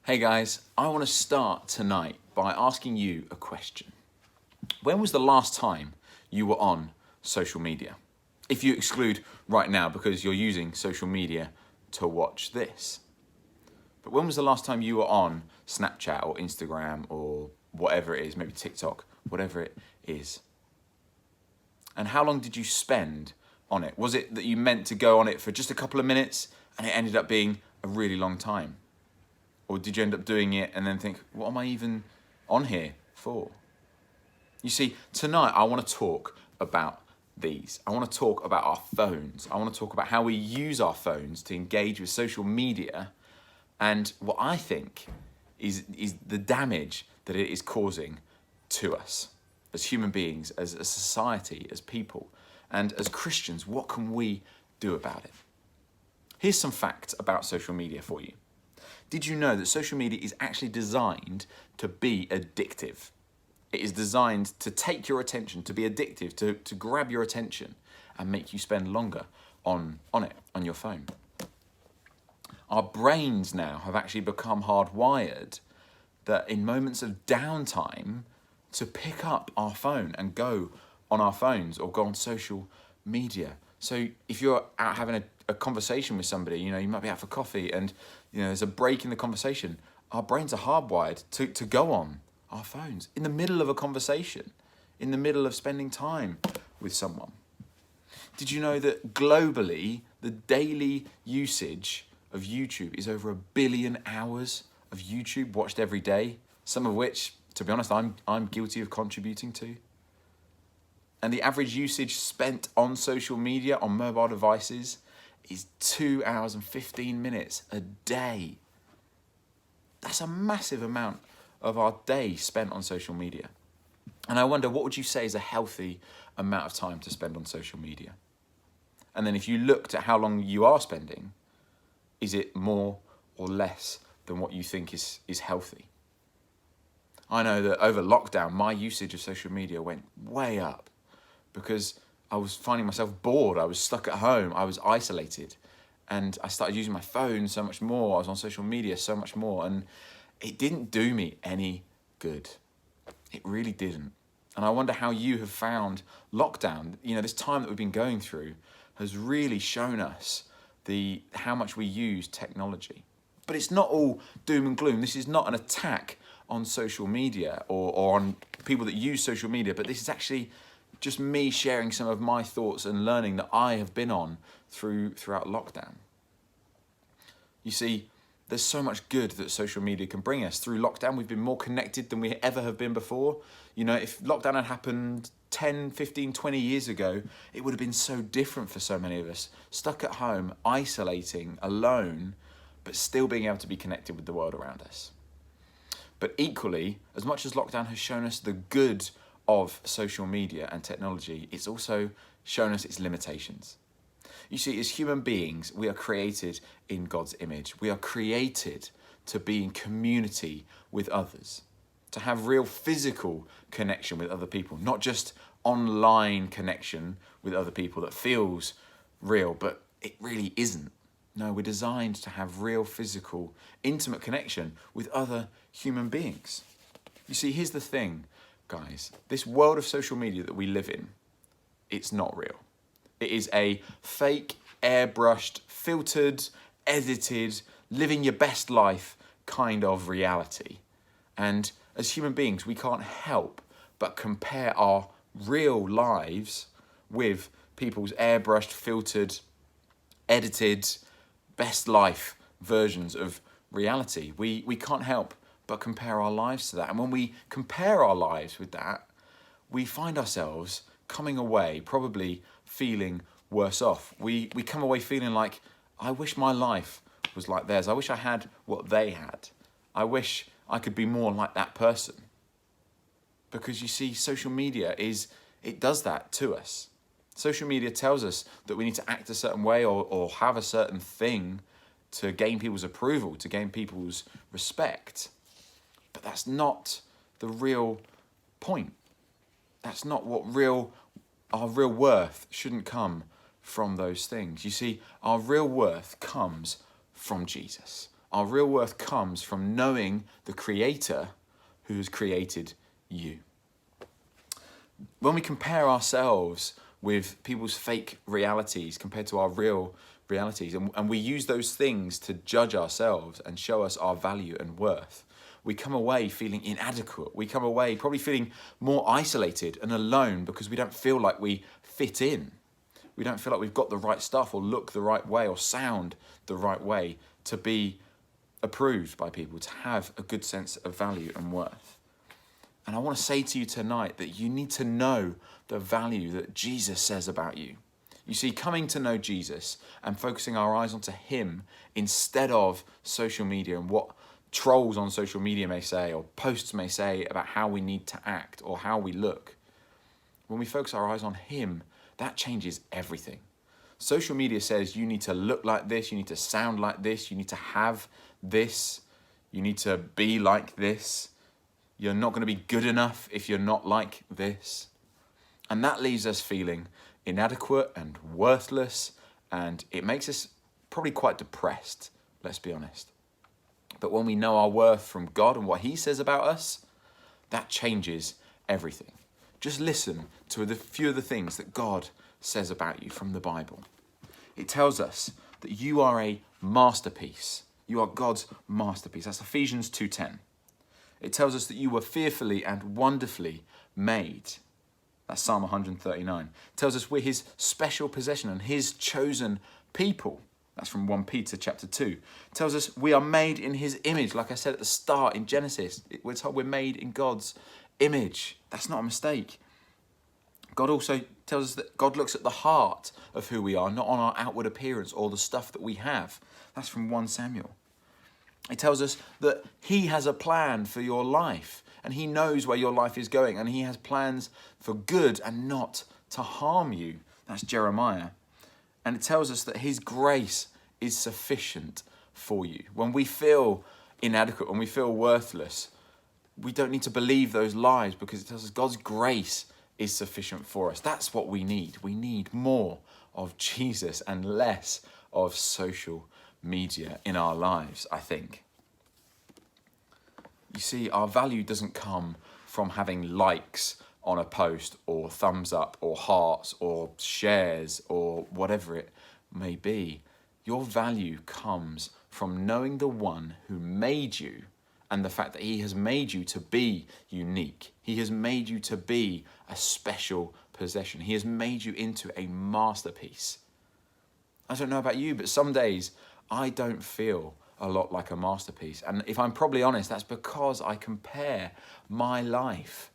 Hey guys, I want to start tonight by asking you a question. When was the last time you were on social media? If you exclude right now because you're using social media to watch this. But when was the last time you were on Snapchat or Instagram or whatever it is, maybe TikTok, whatever it is? And how long did you spend on it? Was it that you meant to go on it for just a couple of minutes and it ended up being a really long time? Or did you end up doing it and then think, what am I even on here for? You see, tonight I want to talk about these. I want to talk about our phones. I want to talk about how we use our phones to engage with social media and what I think is the damage that it is causing to us as human beings, as a society, as people, and as Christians. What can we do about it? Here's some facts about social media for you. Did you know that social media is actually designed to be addictive? It is designed to take your attention, to be addictive, to grab your attention and make you spend longer on it, on your phone. Our brains now have actually become hardwired that in moments of downtime to pick up our phone and go on our phones or go on social media. So if you're out having a conversation with somebody, you might be out for coffee and there's a break in the conversation, our brains are hardwired to go on our phones in the middle of a conversation, in the middle of spending time with someone. Did you know that globally, the daily usage of YouTube is over 1 billion hours of YouTube watched every day, some of which, to be honest, I'm guilty of contributing to? And the average usage spent on social media, on mobile devices, is 2 hours and 15 minutes a day. That's a massive amount of our day spent on social media. And I wonder, what would you say is a healthy amount of time to spend on social media? And then if you looked at how long you are spending, is it more or less than what you think is healthy? I know that over lockdown, my usage of social media went way up because I was finding myself bored. I was stuck at home. I was isolated. And I started using my phone so much more. I was on social media so much more. And it didn't do me any good. It really didn't. And I wonder how you have found lockdown. This time that we've been going through has really shown us how much we use technology. But it's not all doom and gloom. This is not an attack on social media or on people that use social media, but this is actually just me sharing some of my thoughts and learning that I have been on throughout lockdown. You see, there's so much good that social media can bring us. Through lockdown, we've been more connected than we ever have been before. If lockdown had happened 10, 15, 20 years ago, it would have been so different for so many of us. Stuck at home, isolating, alone, but still being able to be connected with the world around us. But equally, as much as lockdown has shown us the good of social media and technology, it's also shown us its limitations. You see, as human beings, we are created in God's image. We are created to be in community with others, to have real physical connection with other people, not just online connection with other people that feels real, but it really isn't. No, we're designed to have real physical, intimate connection with other human beings. You see, here's the thing, guys. This world of social media that we live in, it's not real. It is a fake, airbrushed, filtered, edited, living your best life kind of reality. And as human beings, we can't help but compare our real lives with people's airbrushed, filtered, edited, best life versions of reality. We can't help but compare our lives to that. And when we compare our lives with that, we find ourselves coming away probably feeling worse off. We come away feeling like, I wish my life was like theirs. I wish I had what they had. I wish I could be more like that person. Because you see, social media it does that to us. Social media tells us that we need to act a certain way or have a certain thing to gain people's approval, to gain people's respect. But that's not the real point. That's not what our real worth shouldn't come from those things. You see, our real worth comes from Jesus. Our real worth comes from knowing the Creator who has created you. When we compare ourselves with people's fake realities compared to our real realities, and we use those things to judge ourselves and show us our value and worth, we come away feeling inadequate. We come away probably feeling more isolated and alone because we don't feel like we fit in. We don't feel like we've got the right stuff or look the right way or sound the right way to be approved by people, to have a good sense of value and worth. And I want to say to you tonight that you need to know the value that Jesus says about you. You see, coming to know Jesus and focusing our eyes onto him instead of social media and what trolls on social media may say or posts may say about how we need to act or how we look. When we focus our eyes on him, that changes everything. Social media says you need to look like this, you need to sound like this, you need to have this, you need to be like this. You're not going to be good enough if you're not like this. And that leaves us feeling inadequate and worthless, and it makes us probably quite depressed, let's be honest. But when we know our worth from God and what he says about us, that changes everything. Just listen to a few of the things that God says about you from the Bible. It tells us that you are a masterpiece. You are God's masterpiece. That's Ephesians 2:10. It tells us that you were fearfully and wonderfully made. That's Psalm 139. It tells us we're his special possession and his chosen people. That's from 1 Peter chapter 2. It tells us we are made in his image. Like I said at the start in Genesis, we're told we're made in God's image. That's not a mistake. God also tells us that God looks at the heart of who we are, not on our outward appearance or the stuff that we have. That's from 1 Samuel. It tells us that he has a plan for your life and he knows where your life is going and he has plans for good and not to harm you. That's Jeremiah. And it tells us that his grace is sufficient for you. When we feel inadequate, when we feel worthless, we don't need to believe those lies because it tells us God's grace is sufficient for us. That's what we need. We need more of Jesus and less of social media in our lives, I think. You see, our value doesn't come from having likes on a post or thumbs up or hearts or shares or whatever it may be. Your value comes from knowing the one who made you and the fact that he has made you to be unique. He has made you to be a special possession. He has made you into a masterpiece. I don't know about you, but some days I don't feel a lot like a masterpiece. And if I'm probably honest, that's because I compare my life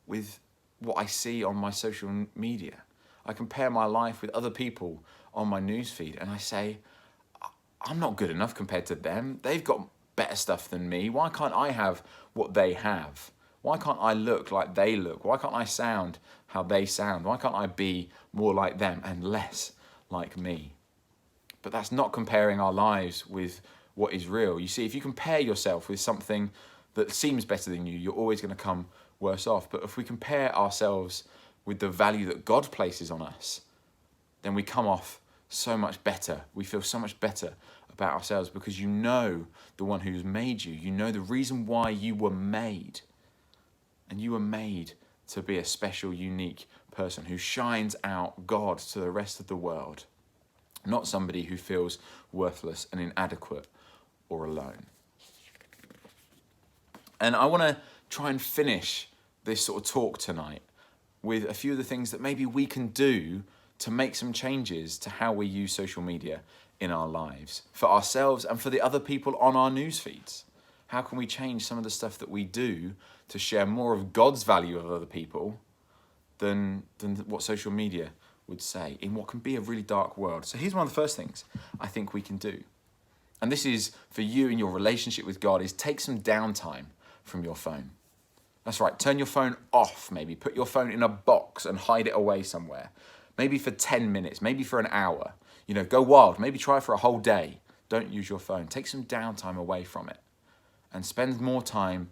with what I see on my social media. I compare my life with other people on my newsfeed and I say, I'm not good enough compared to them. They've got better stuff than me. Why can't I have what they have? Why can't I look like they look? Why can't I sound how they sound? Why can't I be more like them and less like me? But that's not comparing our lives with what is real. You see, if you compare yourself with something that seems better than you, you're always going to come worse off. But if we compare ourselves with the value that God places on us, then we come off so much better. We feel so much better about ourselves because you know the one who's made you. You know the reason why you were made. And you were made to be a special, unique person who shines out God to the rest of the world. Not somebody who feels worthless and inadequate or alone. And I want to try and finish this sort of talk tonight with a few of the things that maybe we can do to make some changes to how we use social media in our lives, for ourselves and for the other people on our news feeds. How can we change some of the stuff that we do to share more of God's value of other people than what social media would say in what can be a really dark world? So here's one of the first things I think we can do. And this is for you in your relationship with God, is take some downtime from your phone. That's right, turn your phone off maybe. Put your phone in a box and hide it away somewhere. Maybe for 10 minutes, maybe for an hour. You know, go wild. Maybe try for a whole day. Don't use your phone. Take some downtime away from it. And spend more time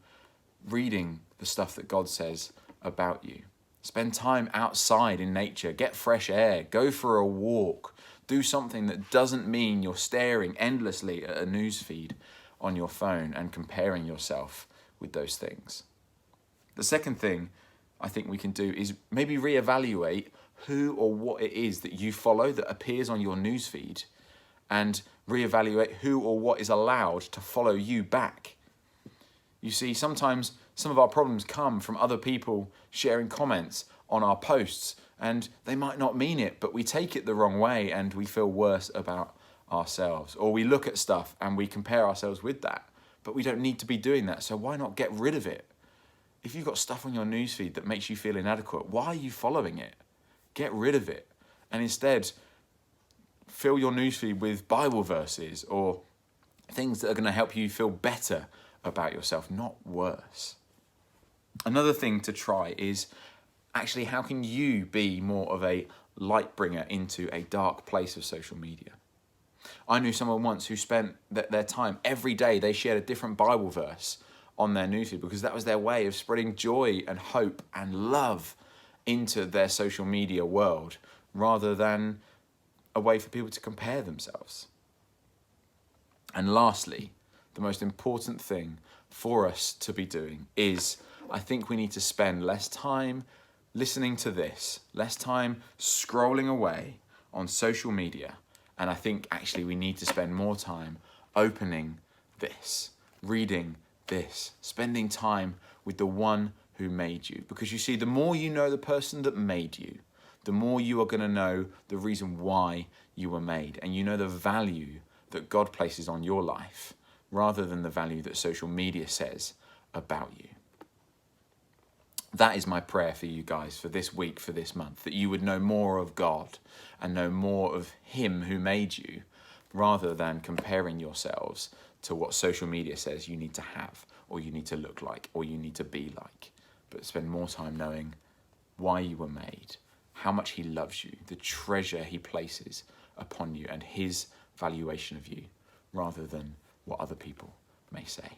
reading the stuff that God says about you. Spend time outside in nature. Get fresh air. Go for a walk. Do something that doesn't mean you're staring endlessly at a news feed on your phone and comparing yourself with those things. The second thing I think we can do is maybe reevaluate who or what it is that you follow that appears on your newsfeed, and reevaluate who or what is allowed to follow you back. You see, sometimes some of our problems come from other people sharing comments on our posts, and they might not mean it, but we take it the wrong way and we feel worse about ourselves. Or we look at stuff and we compare ourselves with that, but we don't need to be doing that, so why not get rid of it? If you've got stuff on your newsfeed that makes you feel inadequate, why are you following it? Get rid of it, and instead fill your newsfeed with Bible verses or things that are going to help you feel better about yourself, not worse. Another thing to try is actually, how can you be more of a light bringer into a dark place of social media? I knew someone once who spent their time every day, they shared a different Bible verse on their newsfeed because that was their way of spreading joy and hope and love into their social media world, rather than a way for people to compare themselves. And lastly, the most important thing for us to be doing is, I think we need to spend less time listening to this, less time scrolling away on social media, and I think actually we need to spend more time opening this, reading this, spending time with the one who made you. Because you see, the more you know the person that made you, the more you are going to know the reason why you were made, and you know the value that God places on your life rather than the value that social media says about you. That is my prayer for you guys for this week, for this month, that you would know more of God and know more of Him who made you, rather than comparing yourselves to what social media says you need to have, or you need to look like, or you need to be like. But spend more time knowing why you were made, how much He loves you, the treasure He places upon you, and His valuation of you, rather than what other people may say.